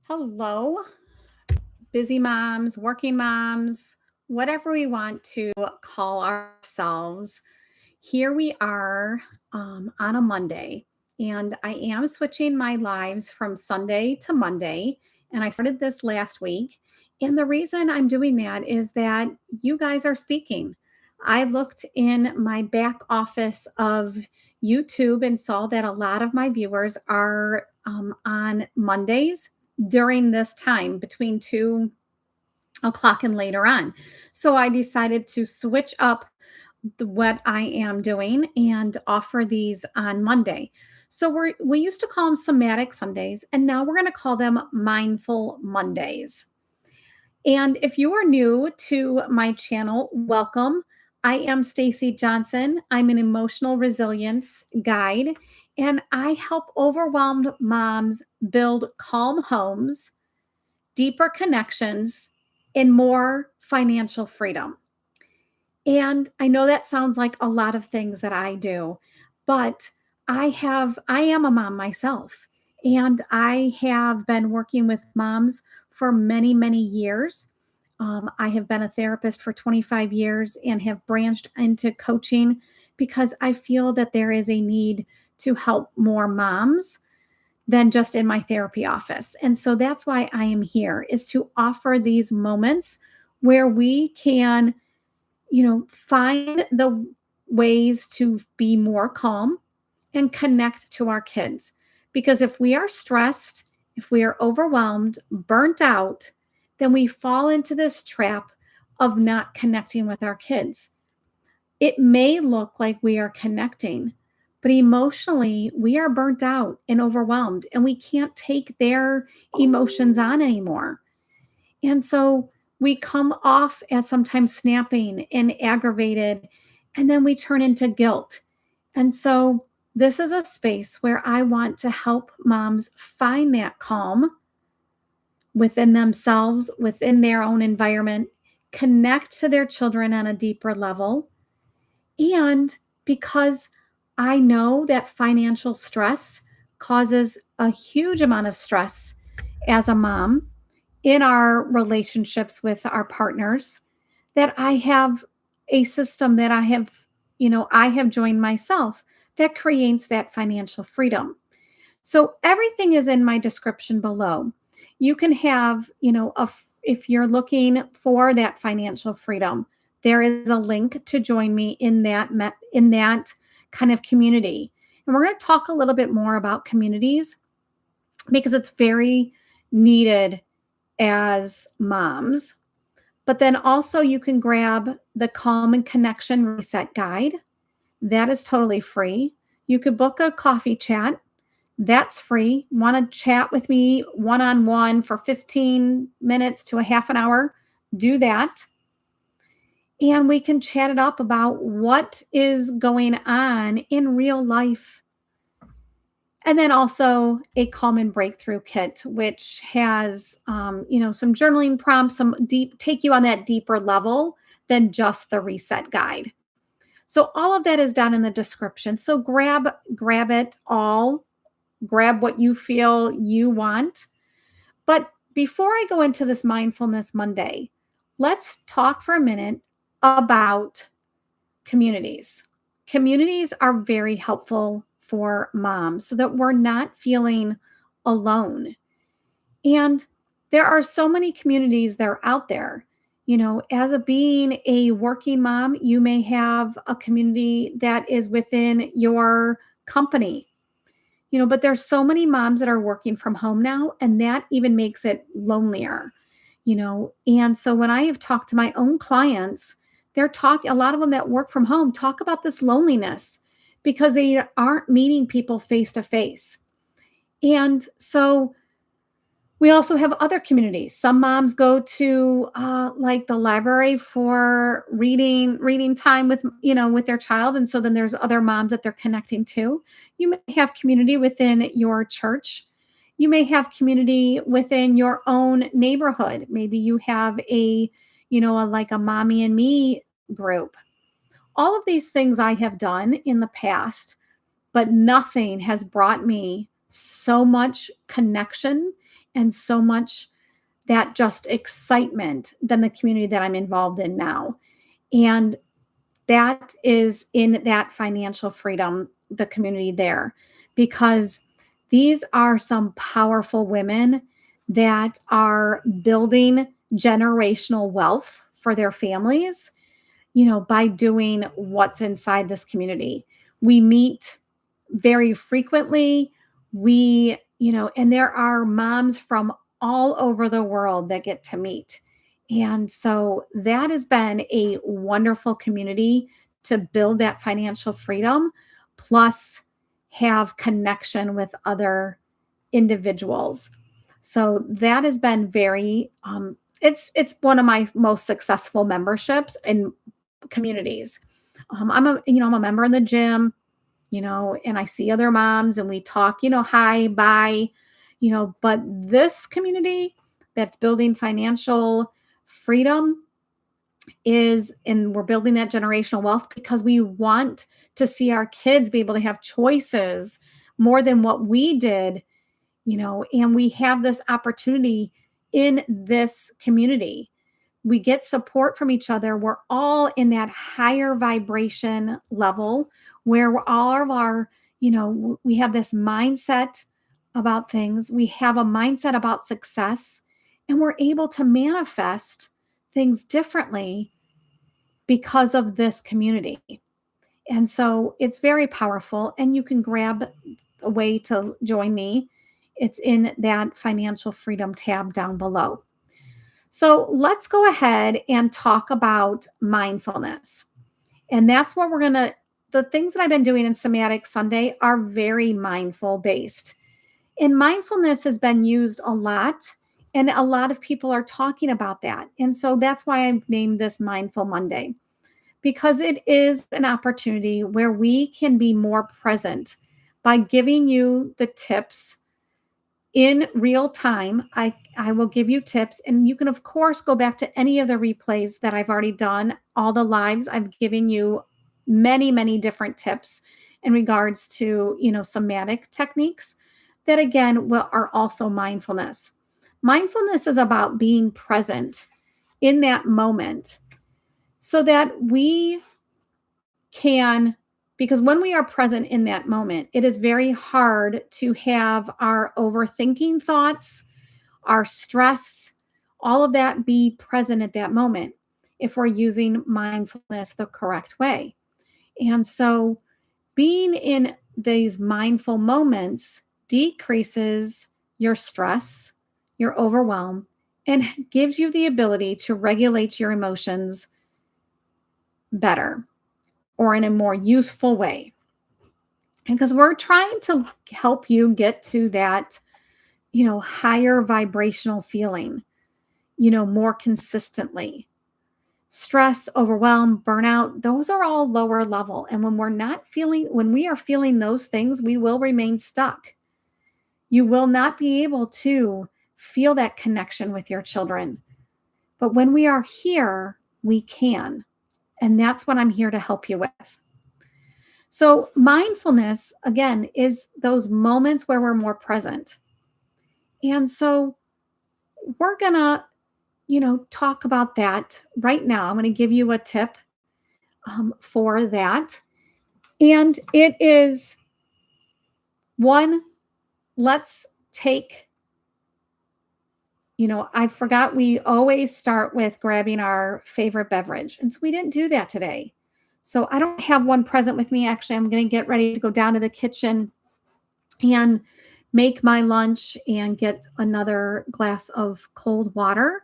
Hello, busy moms, working moms, whatever we want to call ourselves. Here we are on a Monday, and I am switching my lives from Sunday to Monday. And I started this last week. And the reason I'm doing that is that you guys are speaking. I looked in my back office of YouTube and saw that a lot of my viewers are on Mondays during this time between 2 o'clock and later on. So I decided to switch up what I am doing and offer these on Monday. So we used to call them somatic Sundays, and now we're going to call them mindful Mondays. And if you are new to my channel, welcome. I am Stacy Johnson. I'm an emotional resilience guide, and I help overwhelmed moms build calm homes, deeper connections, and more financial freedom. And I know that sounds like a lot of things that I do, but I am a mom myself, and I have been working with moms for many, many years. I have been a therapist for 25 years and have branched into coaching because I feel that there is a need to help more moms than just in my therapy office. And so that's why I am here, is to offer these moments where we can find the ways to be more calm and connect to our kids. Because if we are stressed, if we are overwhelmed, burnt out, then we fall into this trap of not connecting with our kids. It may look like we are connecting, but emotionally, we are burnt out and overwhelmed, and we can't take their emotions on anymore. And so we come off as sometimes snapping and aggravated, and then we turn into guilt. And so this is a space where I want to help moms find that calm within themselves, within their own environment, connect to their children on a deeper level. And because I know that financial stress causes a huge amount of stress as a mom in our relationships with our partners, that I have a system that I have joined myself that creates that financial freedom. So everything is in my description below. You can have, if you're looking for that financial freedom, there is a link to join me in that kind of community. And we're going to talk a little bit more about communities because it's very needed as moms. But then also you can grab the Calm and Connection Reset Guide. That is totally free. You could book a coffee chat. That's free. Want to chat with me one-on-one for 15 minutes to a half an hour? Do that. And we can chat it up about what is going on in real life. And then also a Calm and Breakthrough kit, which has, some journaling prompts, take you on that deeper level than just the reset guide. So all of that is down in the description. So grab it all, grab what you feel you want. But before I go into this Mindfulness Monday, let's talk for a minute about communities. Communities are very helpful for moms so that we're not feeling alone. And there are so many communities that are out there. As being a working mom, you may have a community that is within your company. But there's so many moms that are working from home now, and that even makes it lonelier. And so when I have talked to my own clients, a lot of them that work from home talk about this loneliness because they aren't meeting people face to face. And so we also have other communities. Some moms go to like the library for reading time with their child. And so then there's other moms that they're connecting to. You may have community within your church. You may have community within your own neighborhood. Maybe you have like a mommy and me group. All of these things I have done in the past, but nothing has brought me so much connection and so much that just excitement than the community that I'm involved in now. And that is in that financial freedom, the community there, because these are some powerful women that are building generational wealth for their families, by doing what's inside this community. We meet very frequently. And there are moms from all over the world that get to meet. And so that has been a wonderful community to build that financial freedom, plus have connection with other individuals. So that has been very it's one of my most successful memberships and communities. I'm a member in the gym, and I see other moms and we talk, hi, bye, but this community that's building financial freedom and we're building that generational wealth because we want to see our kids be able to have choices more than what we did, and we have this opportunity in this community. We get support from each other. We're all in that higher vibration level where we're all of our, we have this mindset about things. We have a mindset about success, and we're able to manifest things differently because of this community. And so it's very powerful, and you can grab a way to join me. It's in that financial freedom tab down below. So let's go ahead and talk about mindfulness. And that's what the things that I've been doing in Somatic Sunday are very mindful based. And mindfulness has been used a lot, and a lot of people are talking about that. And so that's why I've named this Mindful Monday, because it is an opportunity where we can be more present by giving you the tips in real time. I will give you tips, and you can, of course, go back to any of the replays that I've already done, all the lives. I've given you many, many different tips in regards to, somatic techniques that, again, are also mindfulness. Mindfulness is about being present in that moment so that we can, because when we are present in that moment, it is very hard to have our overthinking thoughts, our stress, all of that be present at that moment if we're using mindfulness the correct way. And so being in these mindful moments decreases your stress, your overwhelm, and gives you the ability to regulate your emotions better or in a more useful way. Because we're trying to help you get to that, higher vibrational feeling, more consistently. Stress, overwhelm, burnout, those are all lower level. And when we are feeling those things, we will remain stuck. You will not be able to feel that connection with your children. But when we are here, we can. And that's what I'm here to help you with. So mindfulness, again, is those moments where we're more present. And so we're going to, talk about that right now. I'm going to give you a tip for that. And it is one, let's take, I forgot we always start with grabbing our favorite beverage. And so we didn't do that today. So I don't have one present with me. Actually, I'm going to get ready to go down to the kitchen and make my lunch and get another glass of cold water.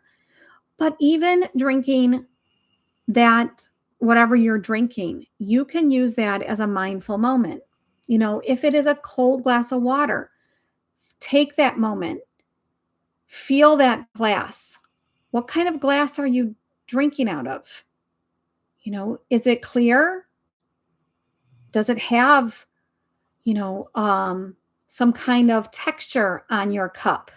But even drinking that, whatever you're drinking, you can use that as a mindful moment. If it is a cold glass of water, take that moment, feel that glass. What kind of glass are you drinking out of? Is it clear? Does it have, some kind of texture on your cup?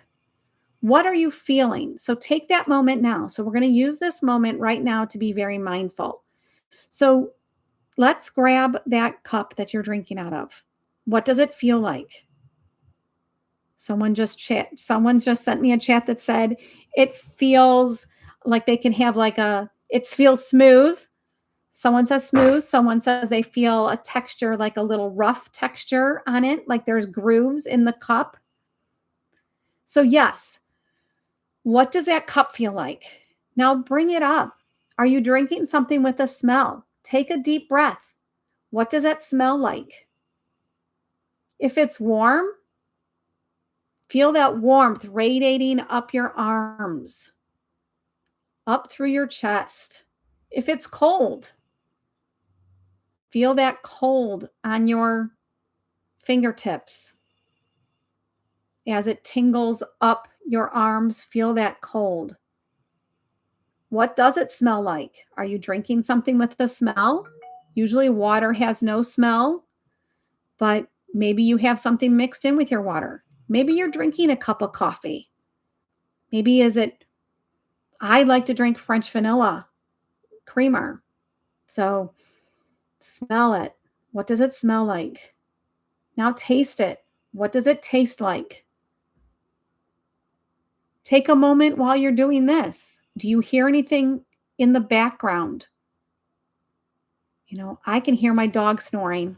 What are you feeling? So take that moment now. So we're going to use this moment right now to be very mindful. So let's grab that cup that you're drinking out of. What does it feel like? Someone just sent me a chat that said it feels like they can have it feels smooth. Someone says smooth. Someone says they feel a texture, like a little rough texture on it, like there's grooves in the cup. So yes, what does that cup feel like? Now bring it up. Are you drinking something with a smell? Take a deep breath. What does that smell like? If it's warm, feel that warmth radiating up your arms, up through your chest. If it's cold, feel that cold on your fingertips. As it tingles up your arms, feel that cold. What does it smell like? Are you drinking something with the smell? Usually water has no smell, but maybe you have something mixed in with your water. Maybe you're drinking a cup of coffee. Maybe I like to drink French vanilla creamer. So smell it. What does it smell like? Now taste it. What does it taste like? Take a moment while you're doing this. Do you hear anything in the background? I can hear my dog snoring.